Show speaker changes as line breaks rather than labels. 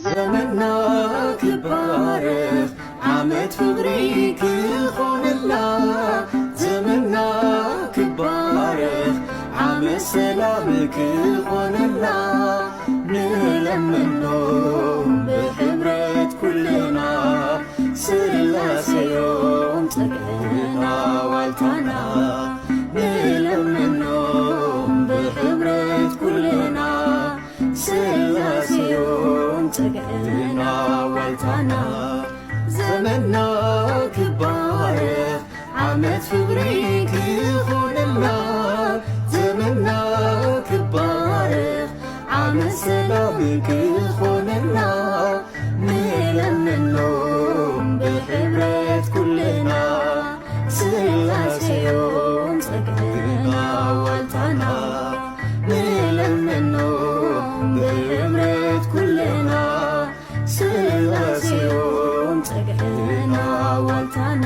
ዘመና ክባርኽ ዓመት ፍቕሪ ክኾንላ ዘመና ክባርኽ ዓመት ሰላም ክኾንላ ንለምኖ ብሕብረት ኩልና ስላሴዮም ፀግዕና ዋልታና ንለምኖ ብሕብረት ኩልና ስላሴዮም ፀግዕና ዋልታና ዘመና ክባርኽ ዓመት ፍቕሪ ክኾንላ ዘመና ክባርኽ ዓመት ሰላም ክኾንላ ንለምኖ ብሕብረት ኩልና ስላሴዮም ፀግዕና ዋልታና ንለምኖ ብሕብረት ኩልና ስላሴዮም ፀግዕና ዋልታና